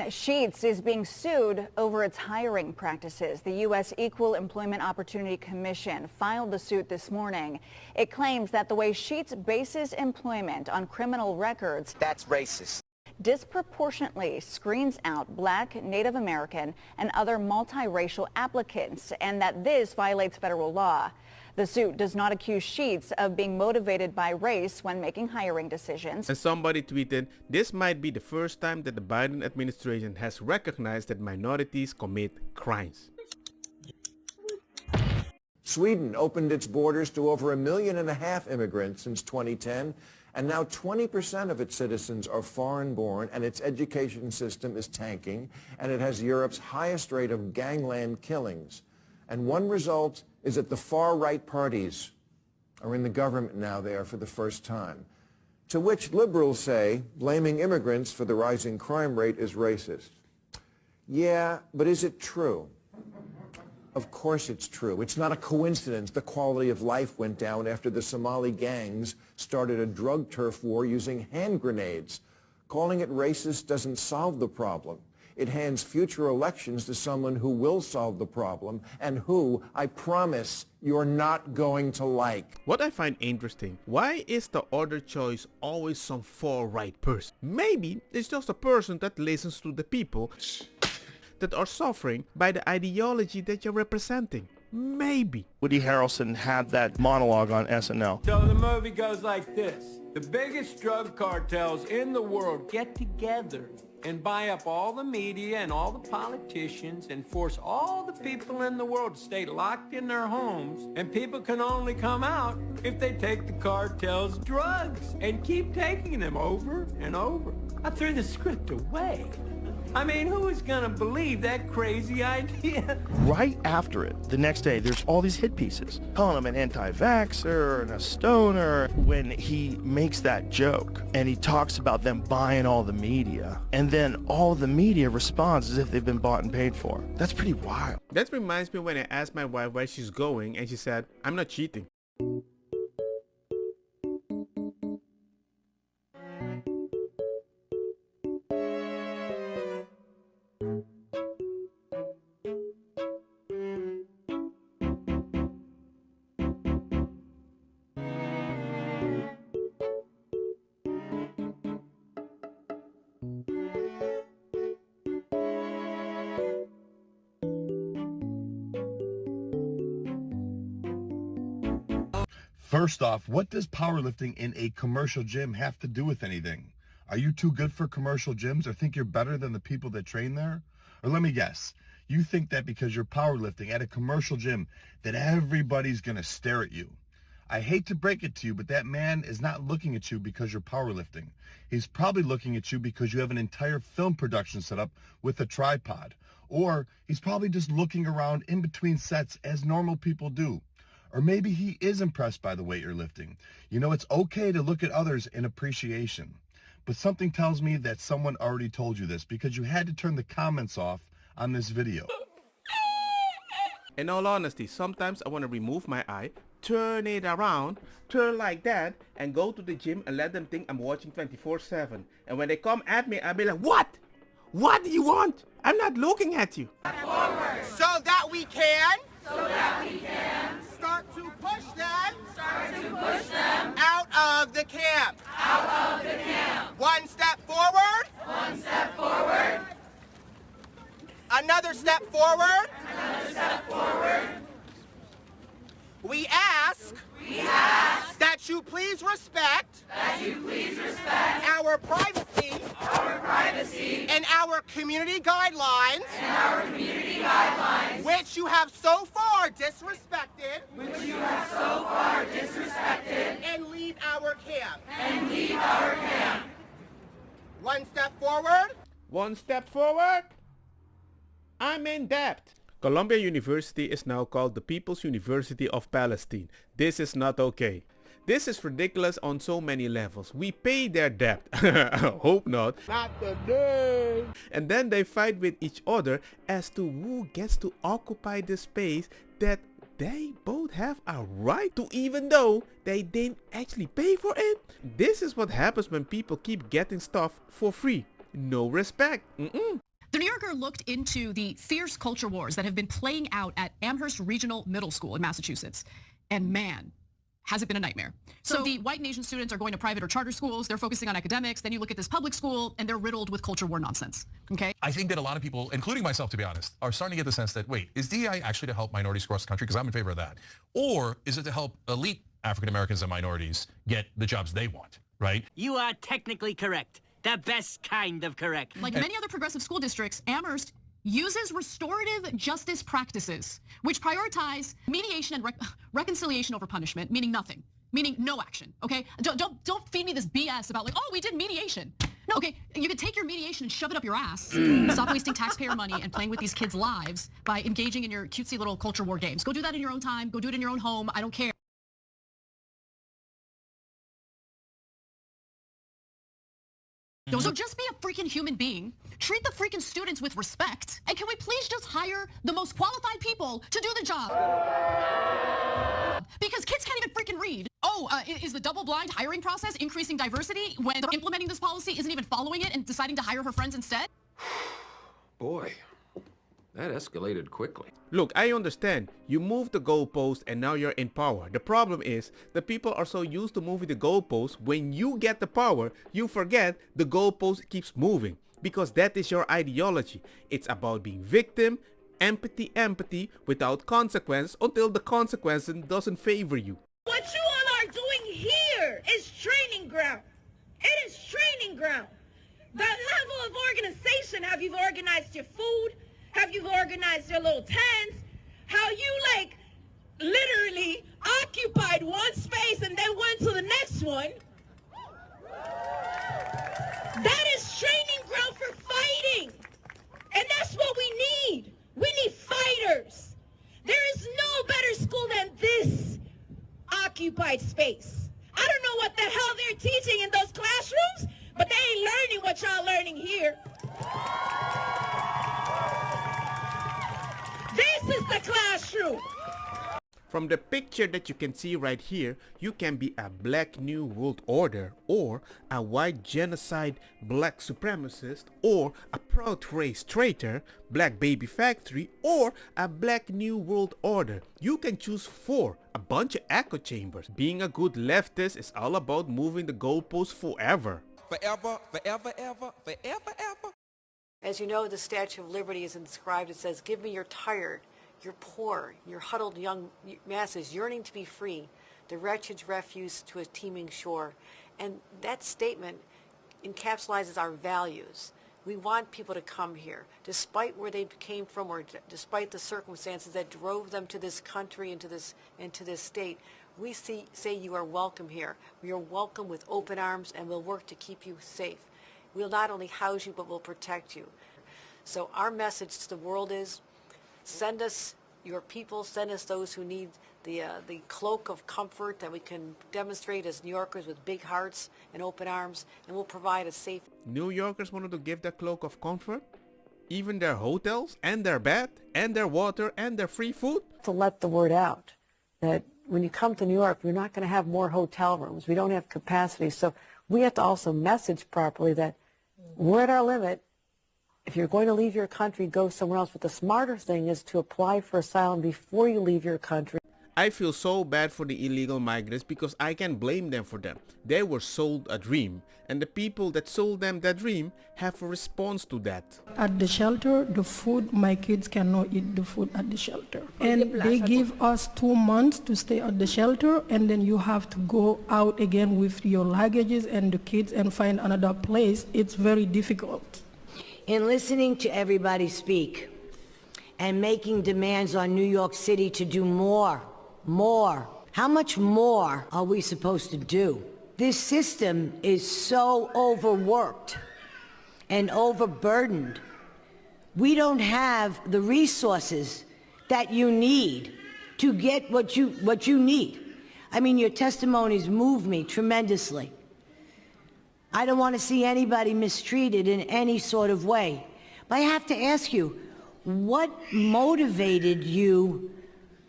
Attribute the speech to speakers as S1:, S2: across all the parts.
S1: Sheetz is being sued over its hiring practices. The U.S. Equal Employment Opportunity Commission filed the suit this morning. It claims that the way Sheetz bases employment on criminal records,
S2: that's racist,
S1: disproportionately screens out Black, Native American, and other multiracial applicants, and that this violates federal law. The suit does not accuse Sheetz of being motivated by race when making hiring decisions.
S3: And somebody tweeted, this might be the first time that the Biden administration has recognized that minorities commit crimes.
S4: Sweden opened its borders to over 1.5 million immigrants since 2010, and now 20% of its citizens are foreign-born, and its education system is tanking, and it has Europe's highest rate of gangland killings. And one result is that the far-right parties are in the government now there for the first time. To which liberals say blaming immigrants for the rising crime rate is racist. Yeah, but is it true? Of course it's true. It's not a coincidence the quality of life went down after the Somali gangs started a drug turf war using hand grenades. Calling it racist doesn't solve the problem. It hands future elections to someone who will solve the problem and who, I promise, you're not going to like.
S3: What I find interesting, why is the other choice always some far-right person? Maybe it's just a person that listens to the people that are suffering by the ideology that you're representing. Maybe.
S5: Woody Harrelson had that monologue on SNL.
S6: So the movie goes like this. The biggest drug cartels in the world get together and buy up all the media and all the politicians and force all the people in the world to stay locked in their homes, and people can only come out if they take the cartel's drugs and keep taking them over and over. I threw the script away. I mean, who is gonna believe that crazy idea?
S5: Right after it, the next day, there's all these hit pieces, calling him an anti-vaxxer and a stoner, when he makes that joke and he talks about them buying all the media, and then all the media responds as if they've been bought and paid for. That's pretty wild.
S3: That reminds me when I asked my wife where she's going and she said, I'm not cheating.
S7: First off, what does powerlifting in a commercial gym have to do with anything? Are you too good for commercial gyms or think you're better than the people that train there? Or let me guess, you think that because you're powerlifting at a commercial gym that everybody's gonna stare at you. I hate to break it to you, but that man is not looking at you because you're powerlifting. He's probably looking at you because you have an entire film production set up with a tripod. Or he's probably just looking around in between sets as normal people do. Or maybe he is impressed by the weight you're lifting. You know, it's okay to look at others in appreciation. But something tells me that someone already told you this because you had to turn the comments off on this video.
S3: In all honesty, sometimes I want to remove my eye, turn it around, turn like that, and go to the gym and let them think I'm watching 24/7. And when they come at me, I'll be like, what? What do you want? I'm not looking at you.
S2: forward, so that we can start to push them out of the camp. One step forward, another step forward. We ask that you please respect our privacy and our community guidelines, which you have so far disrespected, and leave our camp. One step forward.
S3: One step forward. I'm in debt. Columbia University is now called the People's University of Palestine. This is not okay. This is ridiculous on so many levels. We pay their debt. Hope not. Not today. And then they fight with each other as to who gets to occupy the space that they both have a right to, even though they didn't actually pay for it. This is what happens when people keep getting stuff for free. no respect.
S8: The New Yorker looked into the fierce culture wars that have been playing out at Amherst Regional Middle School in Massachusetts. And man, has it been a nightmare. So the white and Asian students are going to private or charter schools. They're focusing on academics. Then you look at this public school and they're riddled with culture war nonsense. Okay.
S9: I think that a lot of people, including myself, to be honest, are starting to get the sense that, wait, is DEI actually to help minorities across the country? Because I'm in favor of that. Or is it to help elite African Americans and minorities get the jobs they want, right?
S10: You are technically correct. The best kind of correct.
S8: Like many other progressive school districts, Amherst uses restorative justice practices, which prioritize mediation and reconciliation over punishment, meaning nothing, meaning no action, okay? Don't feed me this BS about like, oh, we did mediation. No, okay, you can take your mediation and shove it up your ass. Stop wasting taxpayer money and playing with these kids' lives by engaging in your cutesy little culture war games. Go do that in your own time. Go do it in your own home. I don't care. So just be a freaking human being, treat the freaking students with respect, and can we please just hire the most qualified people to do the job? Because kids can't even freaking read. Oh, is the double-blind hiring process increasing diversity when they're implementing this policy isn't even following it and deciding to hire her friends instead?
S11: Boy, that escalated quickly.
S3: Look, I understand. You moved the goalpost and now you're in power. The problem is the people are so used to moving the goalpost. When you get the power, you forget the goalpost keeps moving because that is your ideology. It's about being victim, empathy without consequence until the consequence doesn't favor you.
S12: What you all are doing here is training ground. It is training ground. The level of organization, have you organized your food? Have you organized your little tents? How you like literally occupied one space and then went to the next one? That is training ground for fighting. And that's what we need. We need fighters. There is no better school than this occupied space. I don't know what the hell they're teaching in those classrooms, but they ain't learning what y'all learning here. This is the classroom.
S3: From the picture that you can see right here, you can be a black new world order or a white genocide black supremacist or a proud race traitor, black baby factory or a black new world order. You can choose for a bunch of echo chambers. Being a good leftist is all about moving the goalposts forever.
S2: Forever, forever, ever, forever, ever.
S13: As you know, the Statue of Liberty is inscribed. It says, give me your tired, your poor, your huddled young masses yearning to be free, the wretched refuse to a teeming shore. And that statement encapsulates our values. We want people to come here, despite where they came from or despite the circumstances that drove them to this country and to this state. We say you are welcome here. We are welcome with open arms and we'll work to keep you safe. We'll not only house you, but we'll protect you. So our message to the world is, send us your people, send us those who need the cloak of comfort that we can demonstrate as New Yorkers with big hearts and open arms, and we'll provide a safe...
S3: New Yorkers wanted to give that cloak of comfort? Even their hotels, and their bed, and their water, and their free food?
S13: To let the word out that when you come to New York, we're not going to have more hotel rooms. We don't have capacity. So we have to also message properly that we're at our limit. If you're going to leave your country, go somewhere else. But the smarter thing is to apply for asylum before you leave your country.
S3: I feel so bad for the illegal migrants because I can't blame them for them. They were sold a dream, and the people that sold them that dream have a response to that.
S14: At the shelter, the food, my kids cannot eat the food at the shelter. And they give us 2 months to stay at the shelter, and then you have to go out again with your luggages and the kids and find another place. It's very difficult.
S15: In listening to everybody speak and making demands on New York City to do more, how much more are we supposed to do? This system is so overworked and overburdened. We don't have the resources that you need to get what you need. I mean, your testimonies move me tremendously. I don't want to see anybody mistreated in any sort of way. But I have to ask you, what motivated you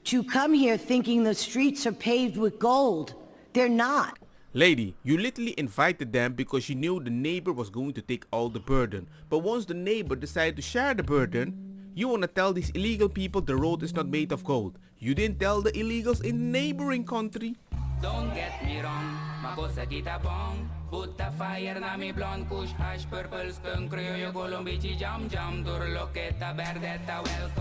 S15: to come here thinking the streets are paved with gold? They're not.
S3: Lady, you literally invited them because you knew the neighbor was going to take all the burden. But once the neighbor decided to share the burden, you want to tell these illegal people the road is not made of gold. You didn't tell the illegals in the neighboring country.
S16: Don't get me wrong, makosa kita bong. Put the fire na mi blonde, kush hash, purple skunk, criollo, colombici, jam jam, turloqueta, verdeta, welcome.